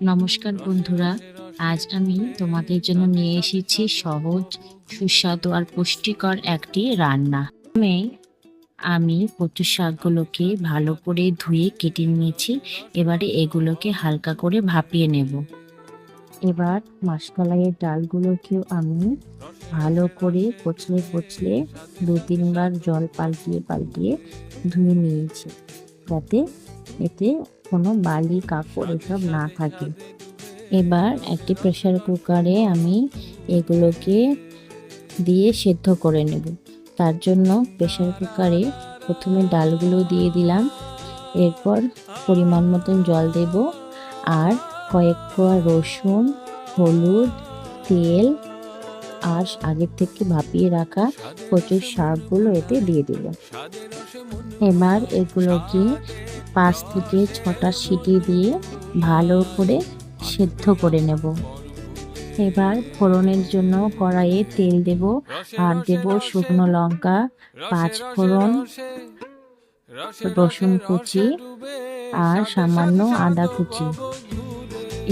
নমস্কার বন্ধুরা, আজ আমি তোমাদের জন্য নিয়ে এসেছি সহজ, সুস্বাদু আর পুষ্টিকর একটি রান্না। আমি কচু শাকগুলোকে ভালো করে ধুয়ে কেটে নিয়েছি। এবারে এগুলোকে হালকা করে ভাপিয়ে নেব। এবার মাসকলাইয়ের ডালগুলোকেও আমি ভালো করে কচলে কচলে 2-3 বার জল পাল্টিয়ে পাল্টিয়ে ধুয়ে নিয়েছি, যাতে এতে কোনো বালি কাঁকড় এসব না থাকে। এবার একটি প্রেসার কুকারে আমি এগুলোকে দিয়ে সেদ্ধ করে নেব। তার জন্য প্রেসার কুকারে প্রথমে ডালগুলো দিয়ে দিলাম, এরপর পরিমাণ মতন জল দেব আর কয়েক কোয়া রসুন, হলুদ, তেল আর আগের থেকে ভাপিয়ে রাখা কচুর শাকগুলো এতে দিয়ে দেব। এবার এগুলোকে 5 থেকে 6টা সিটি দিয়ে ভালো করে সেদ্ধ করে নেব। এবার ফোড়নের জন্য কড়াইয়ে তেল দেব আর দেব শুকনো লঙ্কা, 5 ফোড়ন, রসুন কুচি আর সামান্য আদা কুচি।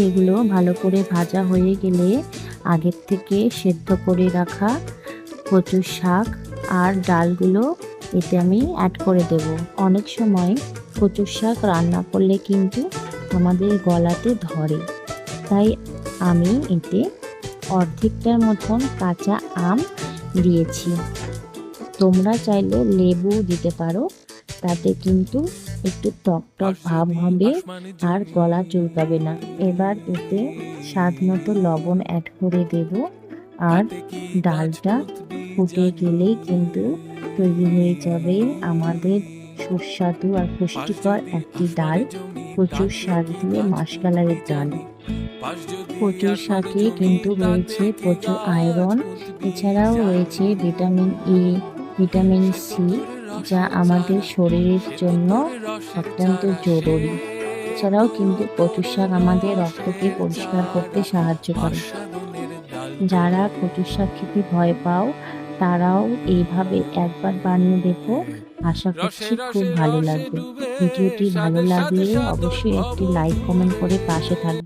এগুলো ভালো করে ভাজা হয়ে গেলে আগের থেকে সেদ্ধ করে রাখা কচুর শাক আর ডালগুলো এতে আমি অ্যাড করে দেব। অনেক সময় কচুর শাক রান্না করলে কিন্তু আমাদের গলাতে ধরে, তাই আমি এতে অর্ধেকটার মতন কাঁচা আম দিয়েছি। তোমরা চাইলে লেবু দিতে পারো, তাতে কিন্তু একটু টক টক ভাব হবে আর গলা চুলকাবে না। এবার এতে স্বাদ মতো লবণ অ্যাড করে দেব আর ডালটা ফুটে গেলেই কিন্তু তৈরি হয়ে যাবে আমাদের সুস্বাদু আর পুষ্টিকর একটি ডাল, কচুর শাক দিয়ে মাসকলাইয়ের ডাল। কচুর শাকে কিন্তু রয়েছে প্রচুর আয়রন, এছাড়াও রয়েছে ভিটামিন ই, ভিটামিন সি, যা আমাদের শরীরের জন্য অত্যন্ত জরুরি। এছাড়াও কিন্তু কচুর শাক আমাদের রক্তকে পরিষ্কার করতে সাহায্য করে। যারা কচুর শাক খেতে ভয় পাও তারাও এইভাবে একবার বানিয়ে দেখো, আশা করছি খুব ভালো লাগবে। ভিডিওটি ভালো লাগলে অবশ্যই একটি লাইক কমেন্ট করে পাশে থাকবে।